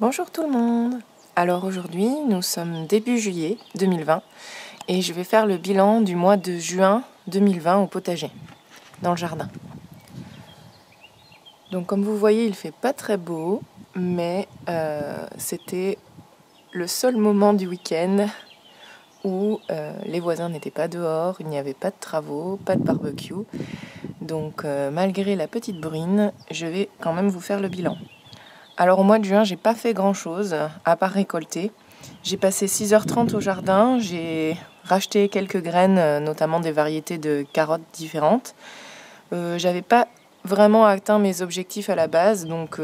Bonjour tout le monde. Alors aujourd'hui, nous sommes début juillet 2020 et je vais faire le bilan du mois de juin 2020 au potager, dans le jardin. Donc comme vous voyez, il fait pas très beau, mais c'était le seul moment du week-end où les voisins n'étaient pas dehors, il n'y avait pas de travaux, pas de barbecue. Donc malgré la petite bruine, je vais quand même vous faire le bilan. Alors au mois de juin, j'ai pas fait grand chose à part récolter. J'ai passé 6h30 au jardin, j'ai racheté quelques graines, notamment des variétés de carottes différentes. J'avais pas vraiment atteint mes objectifs à la base, donc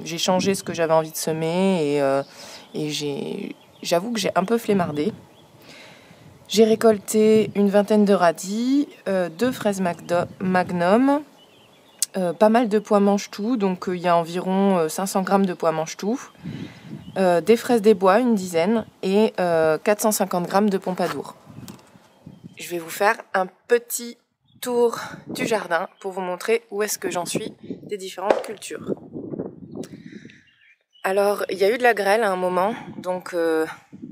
j'ai changé ce que j'avais envie de semer et j'avoue que j'ai un peu flemmardé. J'ai récolté une vingtaine de radis, 2 fraises magnum, pas mal de pois mange-tout, donc il y a environ 500 grammes de pois mange-tout, des fraises des bois, une dizaine, et 450 grammes de pompadour. Je vais vous faire un petit tour du jardin pour vous montrer où est-ce que j'en suis des différentes cultures. Alors, il y a eu de la grêle à un moment, donc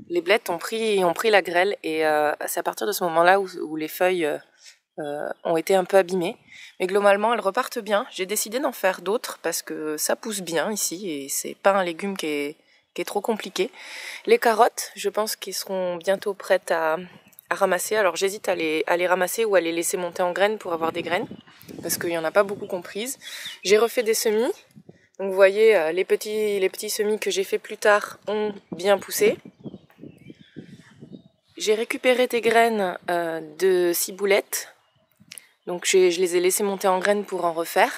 les blettes ont pris la grêle, et c'est à partir de ce moment-là où les feuilles ont été un peu abîmées. Mais globalement, elles repartent bien. J'ai décidé d'en faire d'autres parce que ça pousse bien ici et c'est pas un légume qui est trop compliqué. Les carottes, je pense qu'ils seront bientôt prêtes à ramasser. Alors j'hésite à les ramasser ou à les laisser monter en graines pour avoir des graines parce qu'il n'y en a pas beaucoup comprises. J'ai refait des semis. Donc vous voyez, les petits semis que j'ai fait plus tard ont bien poussé. J'ai récupéré des graines de ciboulette. Donc je les ai laissées monter en graines pour en refaire.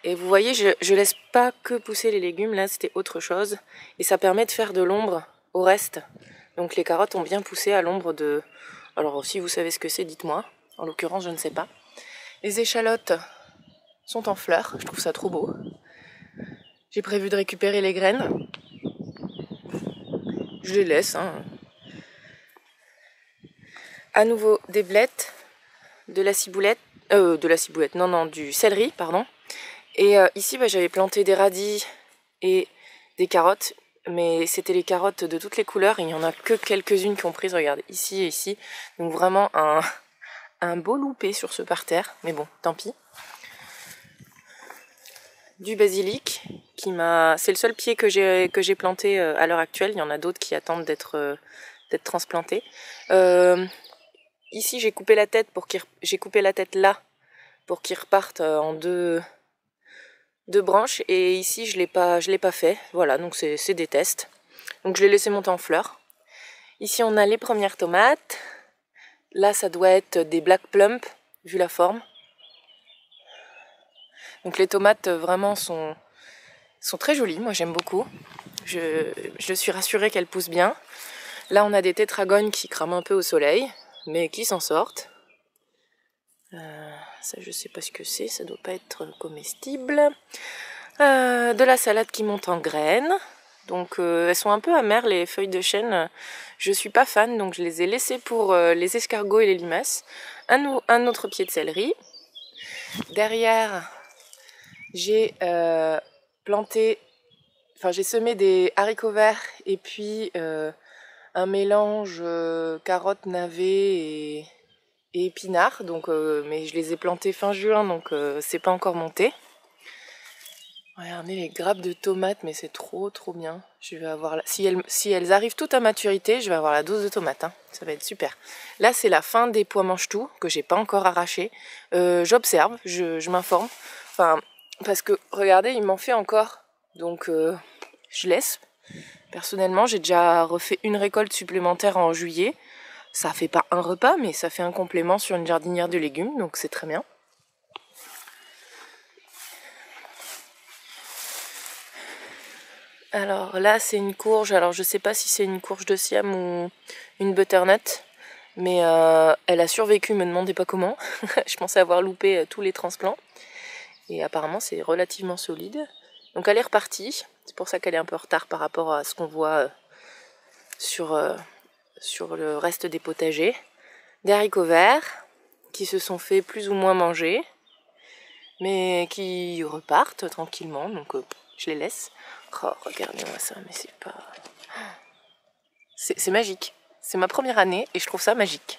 Et vous voyez, je laisse pas que pousser les légumes, là c'était autre chose. Et ça permet de faire de l'ombre au reste. Donc les carottes ont bien poussé à l'ombre de... Alors si vous savez ce que c'est, dites-moi. En l'occurrence, je ne sais pas. Les échalotes sont en fleurs, je trouve ça trop beau. J'ai prévu de récupérer les graines. Je les laisse. À nouveau des blettes, de la ciboulette, du céleri, pardon. Et ici, j'avais planté des radis et des carottes, mais c'était les carottes de toutes les couleurs, et il n'y en a que quelques-unes qui ont prise, regardez, ici et ici. Donc vraiment un beau loupé sur ce parterre, mais bon, tant pis. Du basilic, c'est le seul pied que j'ai planté à l'heure actuelle, il y en a d'autres qui attendent d'être transplantés. Ici, j'ai coupé la tête là, pour qu'ils repartent en deux branches, et ici je l'ai pas fait, voilà, donc c'est des tests. Donc je l'ai laissé monter en fleurs. Ici on a les premières tomates. Là ça doit être des black plump vu la forme. Donc les tomates vraiment sont très jolies, moi j'aime beaucoup. Je suis rassurée qu'elles poussent bien. Là on a des tétragognes qui crament un peu au soleil, mais qui s'en sortent. Ça je sais pas ce que c'est, ça doit pas être comestible. De la salade qui monte en graines. Donc elles sont un peu amères, les feuilles de chêne. Je suis pas fan, donc je les ai laissées pour les escargots et les limaces. Un autre pied de céleri. Derrière, j'ai j'ai semé des haricots verts et puis un mélange carottes, navets et épinards. Donc, mais je les ai plantés fin juin, donc c'est pas encore monté. Regardez les grappes de tomates, mais c'est trop bien. Je vais avoir si elles arrivent toutes à maturité, je vais avoir la dose de tomates. Ça va être super. Là, c'est la fin des pois mange-tout que j'ai pas encore arraché. J'observe, je m'informe. Parce que regardez, il m'en fait encore. Donc, je laisse. Personnellement, j'ai déjà refait une récolte supplémentaire en juillet. Ça fait pas un repas, mais ça fait un complément sur une jardinière de légumes, donc c'est très bien. Alors là c'est une courge, alors je sais pas si c'est une courge de Siam ou une butternut, mais elle a survécu, me demandez pas comment. Je pensais avoir loupé tous les transplants, et apparemment c'est relativement solide. Donc elle est repartie, c'est pour ça qu'elle est un peu en retard par rapport à ce qu'on voit sur le reste des potagers. Des haricots verts qui se sont fait plus ou moins manger, mais qui repartent tranquillement, donc je les laisse. Oh, regardez-moi ça, mais c'est pas... C'est magique. C'est ma première année et je trouve ça magique.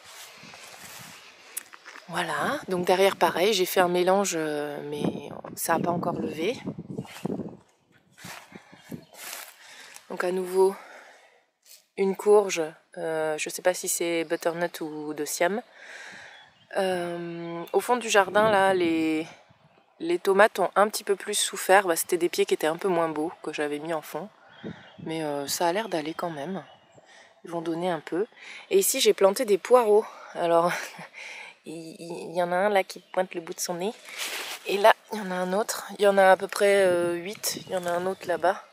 Voilà, donc derrière pareil, j'ai fait un mélange, mais ça n'a pas encore levé. Donc à nouveau, une courge, je ne sais pas si c'est butternut ou de siam. Au fond du jardin, là, les tomates ont un petit peu plus souffert. Bah, c'était des pieds qui étaient un peu moins beaux que j'avais mis en fond. Mais ça a l'air d'aller quand même. Ils vont donner un peu. Et ici, j'ai planté des poireaux. Alors, il y en a un là qui pointe le bout de son nez. Et là, il y en a un autre. Il y en a à peu près 8. Il y en a un autre là-bas.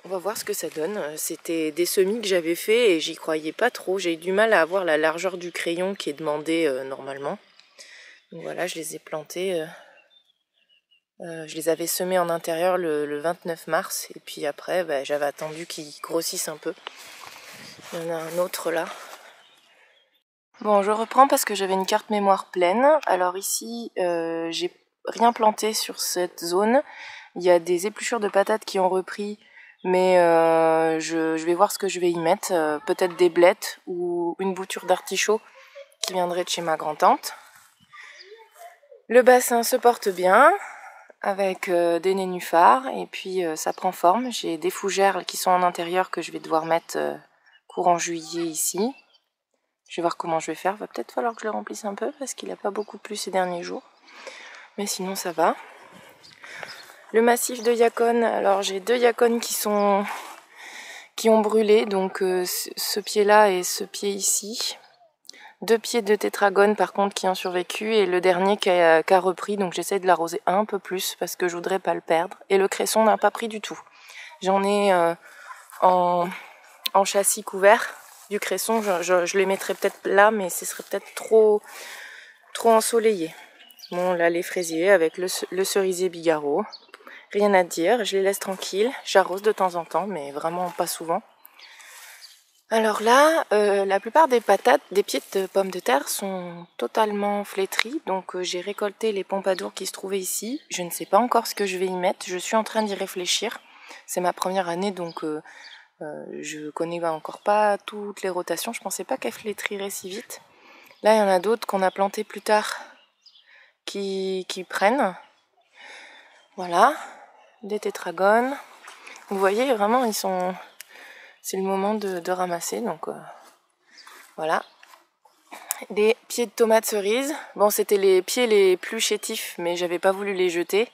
On va voir ce que ça donne. C'était des semis que j'avais fait et j'y croyais pas trop. J'ai eu du mal à avoir la largeur du crayon qui est demandée normalement. Donc voilà, je les ai plantés. Je les avais semés en intérieur le 29 mars. Et puis après, bah, j'avais attendu qu'ils grossissent un peu. Il y en a un autre là. Bon, je reprends parce que j'avais une carte mémoire pleine. Alors ici, j'ai rien planté sur cette zone. Il y a des épluchures de patates qui ont repris. Mais je vais voir ce que je vais y mettre. Peut-être des blettes ou une bouture d'artichaut qui viendrait de chez ma grand-tante. Le bassin se porte bien avec des nénuphars et puis ça prend forme. J'ai des fougères qui sont en intérieur que je vais devoir mettre courant juillet ici. Je vais voir comment je vais faire. Va peut-être falloir que je le remplisse un peu parce qu'il n'a pas beaucoup plu ces derniers jours. Mais sinon ça va. Le massif de Yacon, alors j'ai 2 Yacon qui ont brûlé, donc ce pied-là et ce pied ici. 2 pieds de tétragone par contre qui ont survécu et le dernier qui a repris, donc j'essaie de l'arroser un peu plus parce que je voudrais pas le perdre. Et le cresson n'a pas pris du tout. J'en ai en châssis couvert du cresson, je les mettrais peut-être là mais ce serait peut-être trop ensoleillé. Bon là les fraisiers avec le cerisier bigarreau. Rien à dire, je les laisse tranquilles, j'arrose de temps en temps, mais vraiment pas souvent. Alors là, la plupart des patates, des pieds de pommes de terre sont totalement flétris, donc j'ai récolté les pompadours qui se trouvaient ici. Je ne sais pas encore ce que je vais y mettre, je suis en train d'y réfléchir. C'est ma première année, donc je connais encore pas toutes les rotations, je pensais pas qu'elles flétriraient si vite. Là, il y en a d'autres qu'on a plantées plus tard qui prennent. Voilà. Des tétragones. Vous voyez, vraiment, ils sont... C'est le moment de ramasser, donc voilà. Des pieds de tomates cerises. Bon, c'était les pieds les plus chétifs, mais j'avais pas voulu les jeter.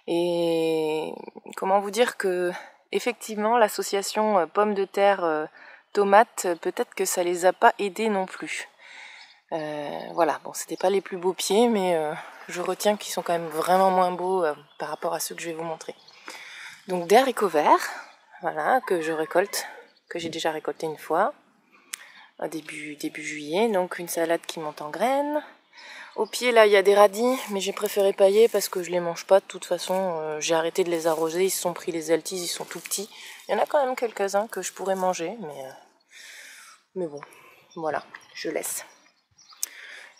Et comment vous dire que, effectivement, l'association pommes de terre tomates, peut-être que ça les a pas aidés non plus. Voilà, bon, c'était pas les plus beaux pieds, mais je retiens qu'ils sont quand même vraiment moins beaux par rapport à ceux que je vais vous montrer. Donc des haricots verts, voilà, que je récolte, que j'ai déjà récolté une fois, début juillet. Donc une salade qui monte en graines. Au pied là il y a des radis, mais j'ai préféré pailler parce que je les mange pas de toute façon. J'ai arrêté de les arroser, ils se sont pris les altises, ils sont tout petits. Il y en a quand même quelques-uns que je pourrais manger, mais bon, voilà, je laisse.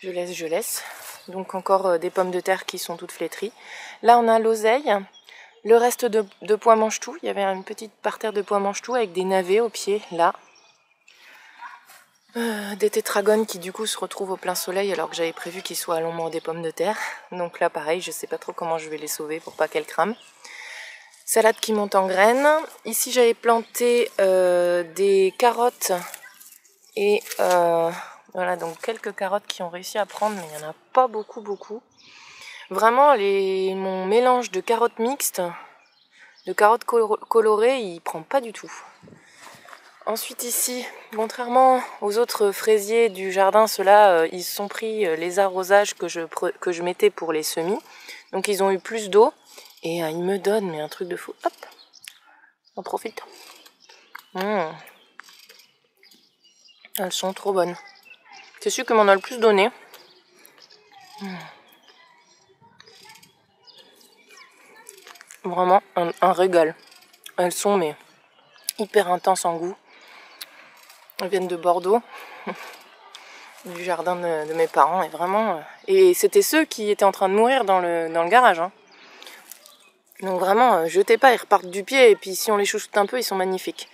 Je laisse. Donc encore des pommes de terre qui sont toutes flétries. Là on a l'oseille. Le reste de pois mange-tout, il y avait une petite parterre de pois mange-tout avec des navets au pied, là. Des tétragones qui du coup se retrouvent au plein soleil alors que j'avais prévu qu'ils soient à l'ombre des pommes de terre. Donc là pareil, je sais pas trop comment je vais les sauver pour pas qu'elles crament. Salade qui monte en graines. Ici j'avais planté des carottes et voilà, donc quelques carottes qui ont réussi à prendre, mais il n'y en a pas beaucoup. Vraiment, mon mélange de carottes mixtes, de carottes colorées, il prend pas du tout. Ensuite ici, contrairement aux autres fraisiers du jardin, ceux-là, ils se sont pris les arrosages que je mettais pour les semis. Donc ils ont eu plus d'eau et ils me donnent mais un truc de fou. Hop, on profite. Elles sont trop bonnes. C'est celui qui m'en a le plus donné. Vraiment un régal. Elles sont mais hyper intenses en goût. Elles viennent de Bordeaux, du jardin de mes parents, et vraiment... Et c'était ceux qui étaient en train de mourir dans le garage. Hein. Donc vraiment, jetez pas, ils repartent du pied et puis si on les chouchoute un peu, ils sont magnifiques.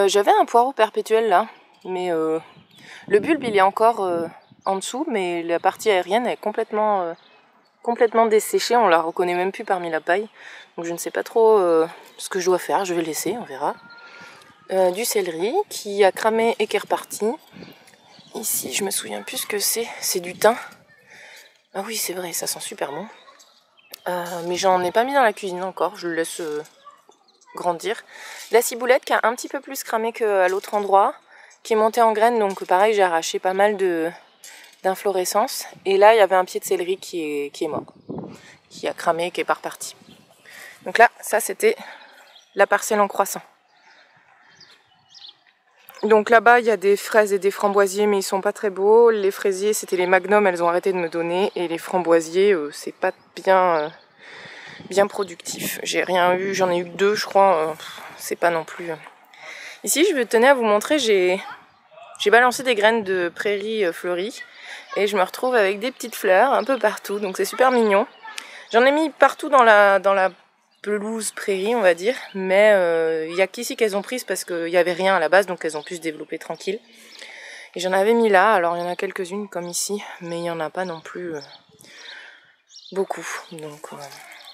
J'avais un poireau perpétuel là, mais le bulbe il est encore en dessous, mais la partie aérienne est complètement desséchée, on la reconnaît même plus parmi la paille. Donc je ne sais pas trop ce que je dois faire, je vais laisser, on verra. Du céleri qui a cramé et qui est reparti. Ici, je me souviens plus ce que c'est du thym. Ah oui, c'est vrai, ça sent super bon. Mais j'en ai pas mis dans la cuisine encore, je le laisse grandir. La ciboulette qui a un petit peu plus cramé qu'à l'autre endroit, qui est montée en graines, donc pareil, j'ai arraché pas mal d'inflorescences. Et là, il y avait un pied de céleri qui est mort, qui a cramé, qui est pas reparti. Donc là, ça c'était la parcelle en croissant. Donc là-bas, il y a des fraises et des framboisiers, mais ils sont pas très beaux. Les fraisiers, c'était les Magnum, elles ont arrêté de me donner. Et les framboisiers, c'est pas bien productif. J'ai rien eu, j'en ai eu 2, je crois. C'est pas non plus. Ici, je tenais à vous montrer, j'ai balancé des graines de prairie fleuries. Et je me retrouve avec des petites fleurs un peu partout. Donc c'est super mignon. J'en ai mis partout dans la pelouse prairie, on va dire, mais il y a qu'ici qu'elles ont prises parce qu'il n'y avait rien à la base, donc elles ont pu se développer tranquille. Et j'en avais mis là, alors il y en a quelques-unes comme ici, mais il n'y en a pas non plus beaucoup. Donc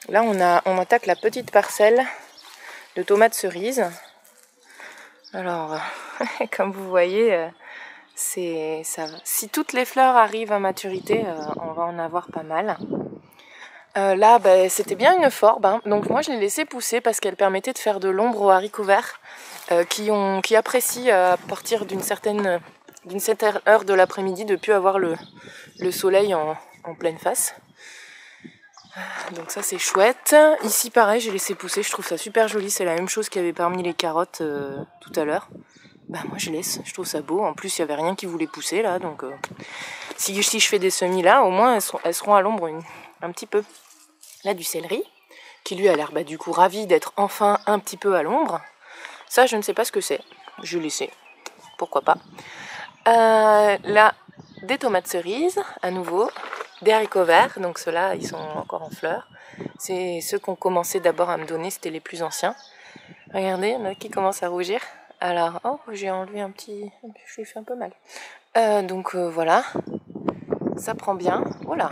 là on attaque la petite parcelle de tomates cerises. Alors comme vous voyez, ça. Si toutes les fleurs arrivent à maturité, on va en avoir pas mal. Là, c'était bien une forbe, hein. Donc moi je l'ai laissée pousser parce qu'elle permettait de faire de l'ombre aux haricots verts qui apprécient à partir d'une certaine heure de l'après-midi de ne plus avoir le soleil en pleine face. Donc ça c'est chouette. Ici pareil, j'ai laissé pousser, je trouve ça super joli, c'est la même chose qu'il y avait parmi les carottes tout à l'heure. Moi je laisse, je trouve ça beau. En plus il n'y avait rien qui voulait pousser là, donc si je fais des semis là, au moins elles seront à l'ombre un petit peu. Là du céleri, qui lui a l'air du coup ravi d'être enfin un petit peu à l'ombre. Ça je ne sais pas ce que c'est, je vais laisser, pourquoi pas. Là des tomates cerises, à nouveau, des haricots verts, donc ceux-là ils sont encore en fleurs. C'est ceux qu'on commençait d'abord à me donner, c'était les plus anciens. Regardez, il y en a qui commencent à rougir. Alors, j'ai enlevé je lui fais un peu mal. Donc voilà, ça prend bien, voilà.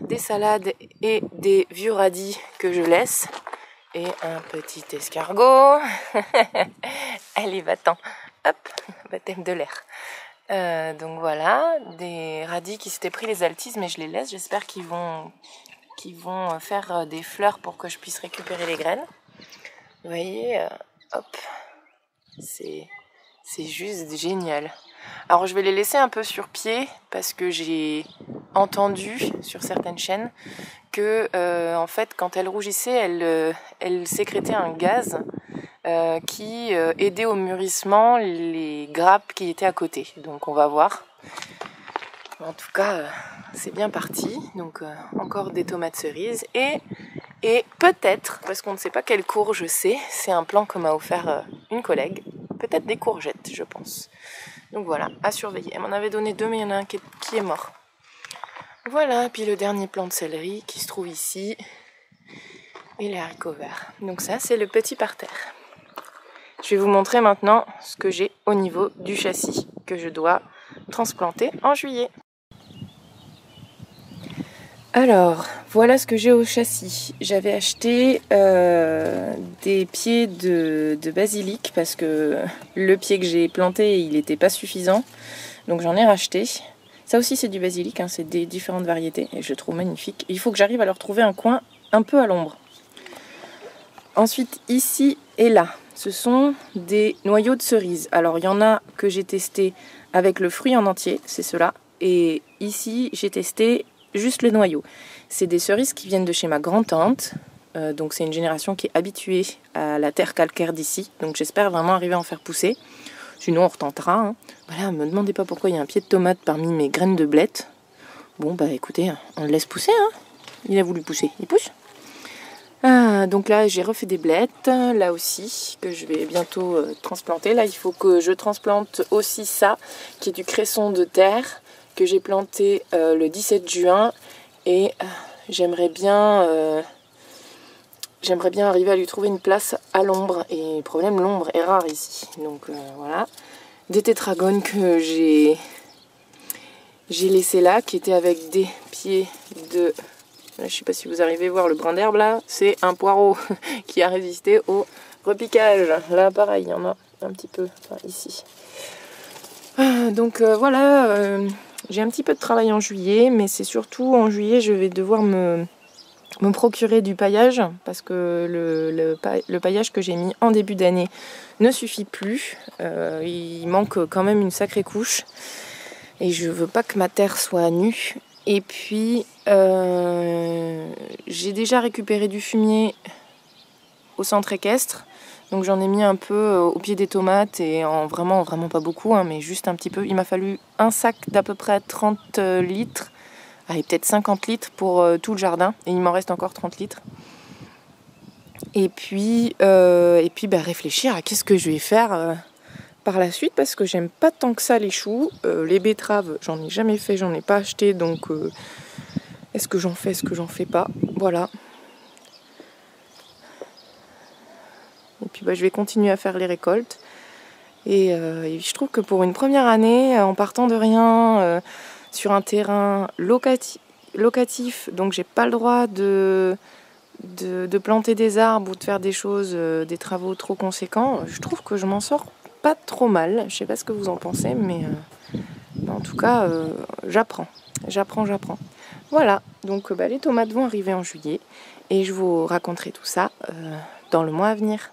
Des salades et des vieux radis que je laisse. Et un petit escargot. Allez, va-t'en. Hop, baptême de l'air. Donc voilà, des radis qui s'étaient pris les altises, mais je les laisse. J'espère qu'ils vont faire des fleurs pour que je puisse récupérer les graines. Vous voyez, hop, c'est juste génial. Alors je vais les laisser un peu sur pied parce que j'ai entendu sur certaines chaînes que en fait quand elles rougissaient, elles sécrétaient un gaz qui aidait au mûrissement les grappes qui étaient à côté. Donc on va voir. En tout cas, c'est bien parti. Donc encore des tomates cerises et peut-être, parce qu'on ne sait pas quelle courge c'est un plan que m'a offert une collègue, peut-être des courgettes, je pense. Donc voilà, à surveiller. Elle m'en avait donné 2, mais il y en a un qui est mort. Voilà, puis le dernier plant de céleri qui se trouve ici. Et les haricots verts. Donc ça, c'est le petit parterre. Je vais vous montrer maintenant ce que j'ai au niveau du châssis que je dois transplanter en juillet. Alors, voilà ce que j'ai au châssis. J'avais acheté des pieds de basilic parce que le pied que j'ai planté, il n'était pas suffisant. Donc j'en ai racheté. Ça aussi c'est du basilic, hein, c'est des différentes variétés et je le trouve magnifique. Il faut que j'arrive à leur trouver un coin un peu à l'ombre. Ensuite, ici et là, ce sont des noyaux de cerises. Alors il y en a que j'ai testé avec le fruit en entier, c'est ceux-là. Et ici, j'ai testé juste le noyau. C'est des cerises qui viennent de chez ma grand-tante. Donc c'est une génération qui est habituée à la terre calcaire d'ici. Donc j'espère vraiment arriver à en faire pousser. Sinon on retentera. Hein. Voilà, me demandez pas pourquoi il y a un pied de tomate parmi mes graines de blettes. Bon écoutez, on le laisse pousser. Hein. Il a voulu pousser, il pousse. Donc là j'ai refait des blettes, là aussi, que je vais bientôt transplanter. Là il faut que je transplante aussi ça, qui est du cresson de terre, que j'ai planté le 17 juin. Et j'aimerais bien j'aimerais bien arriver à lui trouver une place à l'ombre. Et le problème, l'ombre est rare ici. Donc voilà. Des tétragones que j'ai laissés là, qui étaient avec des pieds de... Je ne sais pas si vous arrivez à voir le brin d'herbe là. C'est un poireau qui a résisté au repiquage. Là, pareil, il y en a un petit peu, enfin, ici. Donc voilà, j'ai un petit peu de travail en juillet, mais c'est surtout en juillet, je vais devoir me procurer du paillage, parce que le paillage que j'ai mis en début d'année ne suffit plus. Il manque quand même une sacrée couche, et je veux pas que ma terre soit nue. Et puis, j'ai déjà récupéré du fumier au centre équestre. Donc j'en ai mis un peu au pied des tomates et vraiment pas beaucoup, hein, mais juste un petit peu. Il m'a fallu un sac d'à peu près 30 litres, allez, peut-être 50 litres pour tout le jardin, et il m'en reste encore 30 litres. Et puis réfléchir à qu'est-ce que je vais faire par la suite, parce que j'aime pas tant que ça les choux. Les betteraves, j'en ai jamais fait, j'en ai pas acheté, donc est-ce que j'en fais, est-ce que j'en fais pas, voilà. Et puis je vais continuer à faire les récoltes. Et je trouve que pour une première année, en partant de rien, sur un terrain locatif, donc j'ai pas le droit de planter des arbres ou de faire des choses, des travaux trop conséquents, je trouve que je m'en sors pas trop mal. Je sais pas ce que vous en pensez, mais en tout cas, j'apprends. Voilà, donc les tomates vont arriver en juillet et je vous raconterai tout ça dans le mois à venir.